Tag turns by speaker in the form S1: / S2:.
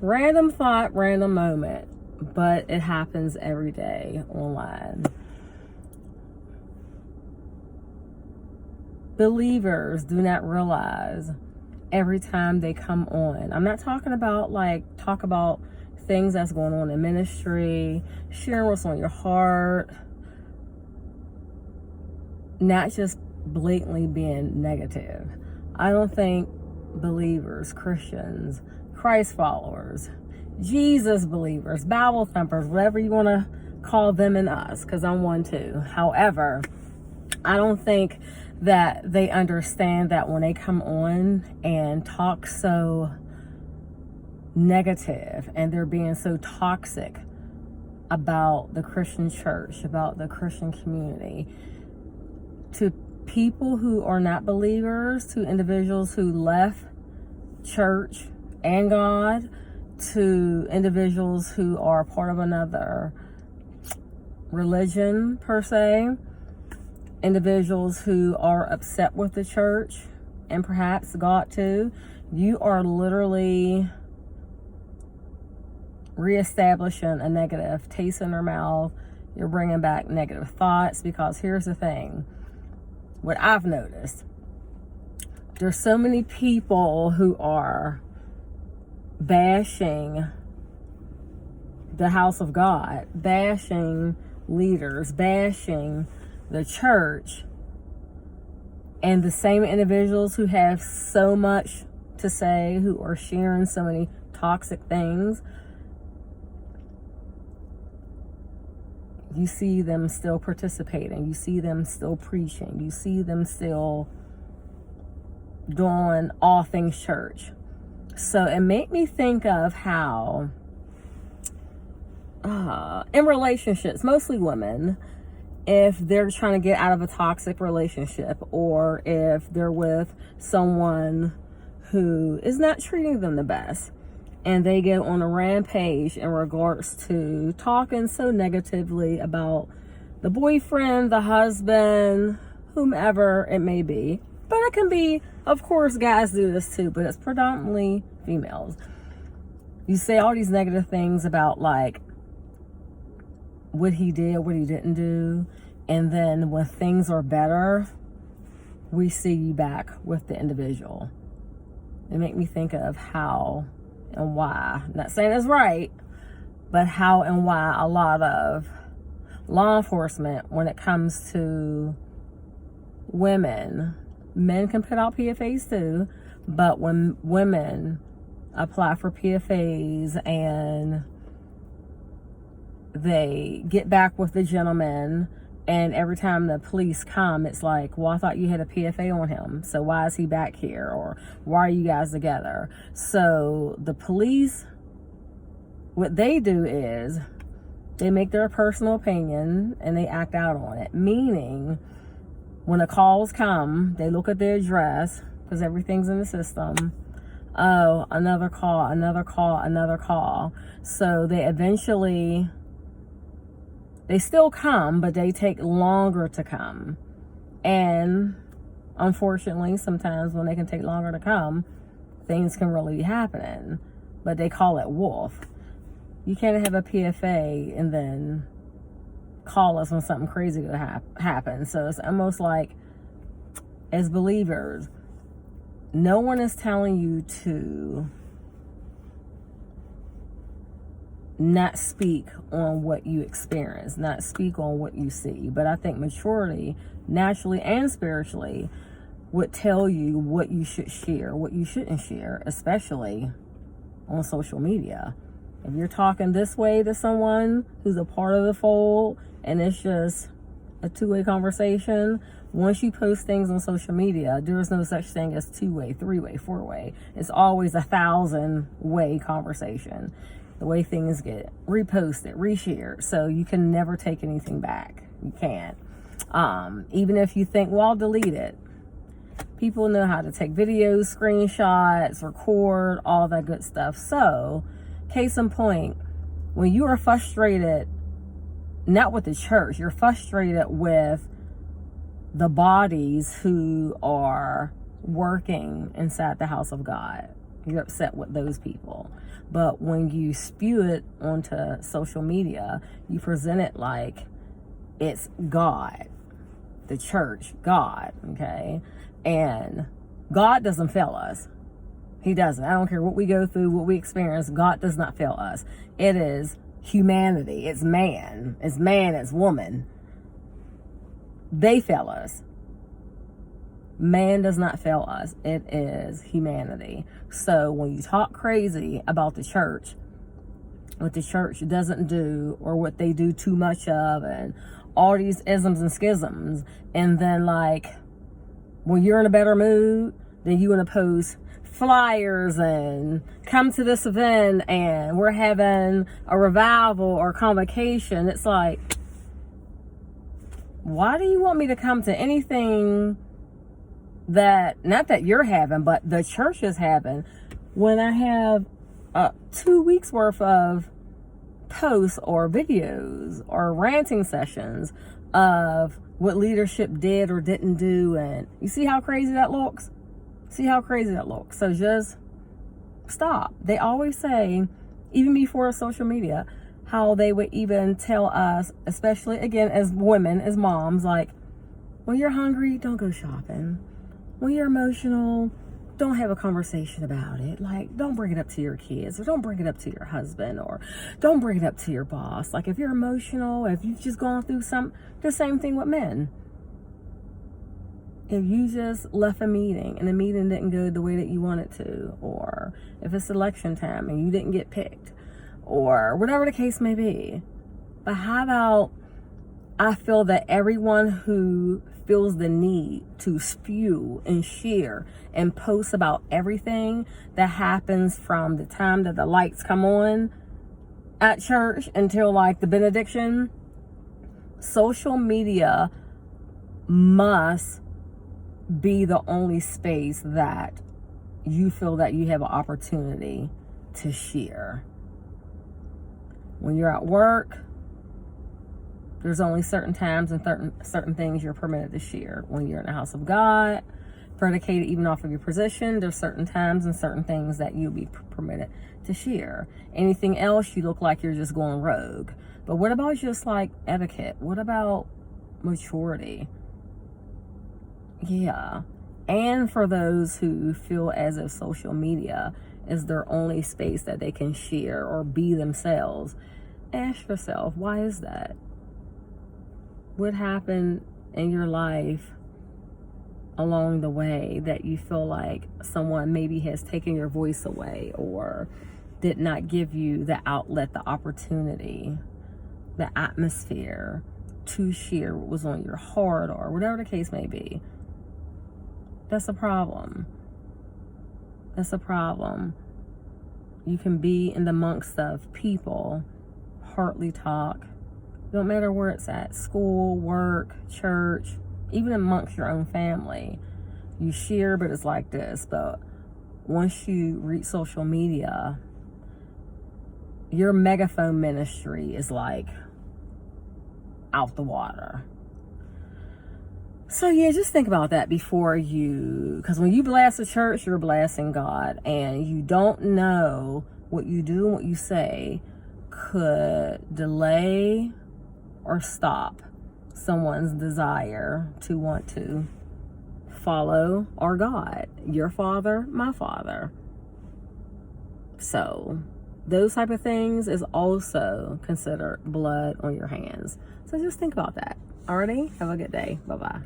S1: Random thought, random moment, but it happens every day online. Believers do not realize every time they come on. I'm not talking about talk about things that's going on in ministry, sharing what's on your heart, not just blatantly being negative. I don't think believers, Christians, Christ followers, Jesus believers, Bible thumpers, whatever you want to call them and us, because I'm one too. However, I don't think that they understand that when they come on and talk so negative and they're being so toxic about the Christian church, about the Christian community, to people who are not believers, to individuals who left church and God, to individuals who are part of another religion per se, individuals who are upset with the church and perhaps God too, you are literally reestablishing a negative taste in their mouth. You're bringing back negative thoughts, because here's the thing. What I've noticed, there's so many people who are bashing the house of God, bashing leaders, bashing the church, and the same individuals who have so much to say, who are sharing so many toxic things, you see them still participating, you see them still preaching, you see them still doing all things church. So it made me think of how in relationships, mostly women, if they're trying to get out of a toxic relationship, or if they're with someone who is not treating them the best, and they get on a rampage in regards to talking so negatively about the boyfriend, the husband, whomever it may be. But it can be, of course, guys do this too, but it's predominantly females. You say all these negative things about what he did, what he didn't do, and then when things are better, we see you back with the individual. It make me think of how and why, I'm not saying it's right, but how and why a lot of law enforcement, when it comes to women, men can put out PFAs too, but when women apply for PFAs and they get back with the gentleman, and every time the police come, it's like, well, I thought you had a PFA on him, so why is he back here? Or why are you guys together? So the police, what they do is they make their personal opinion and they act out on it. Meaning, when the calls come, they look at the address, because everything's in the system. Oh, another call, another call, another call. So they eventually... they still come, but they take longer to come. And unfortunately, sometimes when they can take longer to come, things can really be happening. But they call it wolf. You can't have a PFA and then call us when something crazy will happen. So it's almost like, as believers, no one is telling you to not speak on what you experience, not speak on what you see. But I think maturity, naturally and spiritually, would tell you what you should share, what you shouldn't share, especially on social media. If you're talking this way to someone who's a part of the fold and it's just a two-way conversation, once you post things on social media, there is no such thing as two-way, three-way, four-way. It's always 1,000-way conversation. The way things get reposted, reshared, so you can never take anything back. You can't. Even if you think, well, I'll delete it. People know how to take videos, screenshots, record, all that good stuff. So, case in point, when you are frustrated, not with the church, you're frustrated with the bodies who are working inside the house of God. You're upset with those people. But when you spew it onto social media, you present it like it's God, the church, God, okay? And God doesn't fail us. He doesn't. I don't care what we go through, what we experience. God does not fail us. It is humanity. It's man. It's man. It's woman. They fail us. Man does not fail us. It is humanity. So when you talk crazy about the church, what the church doesn't do or what they do too much of, and all these isms and schisms, and then like when you're in a better mood, then you want to post flyers and come to this event and we're having a revival or convocation. It's like, why do you want me to come to anything that, not that you're having, but the church is having, when I have 2 weeks worth of posts or videos or ranting sessions of what leadership did or didn't do? And you see how crazy that looks? See how crazy that looks? So just stop. They always say, even before social media, how they would even tell us, especially again as women, as moms, like, when you're hungry, don't go shopping. When you're emotional, don't have a conversation about it. Like, don't bring it up to your kids, or don't bring it up to your husband, or don't bring it up to your boss. Like, if you're emotional, if you've just gone through the same thing with men. If you just left a meeting and the meeting didn't go the way that you wanted to, or if it's election time and you didn't get picked, or whatever the case may be. But how about, I feel that everyone who feels the need to spew and share and post about everything that happens from the time that the lights come on at church until like the benediction, social media must be the only space that you feel that you have an opportunity to share. When you're at work, there's only certain times and certain things you're permitted to share. When you're in the house of God, predicated even off of your position, there's certain times and certain things that you'll be permitted to share. Anything else, you look like you're just going rogue. But what about just like etiquette? What about maturity? Yeah. And for those who feel as if social media is their only space that they can share or be themselves, ask yourself, why is that? What happened in your life along the way that you feel like someone maybe has taken your voice away, or did not give you the outlet, the opportunity, the atmosphere to share what was on your heart, or whatever the case may be? That's a problem. That's a problem. You can be in the amongst of people, hardly talk. Don't matter where it's at, school, work, church, even amongst your own family. You share, but it's like this. But once you reach social media, your megaphone ministry is like out the water. So yeah, just think about that before you, because when you blast the church, you're blasting God, and you don't know what you do and what you say could delay or stop someone's desire to want to follow our God, your Father, my Father. So those type of things is also considered blood on your hands. So just think about that. Alrighty, have a good day. Bye-bye.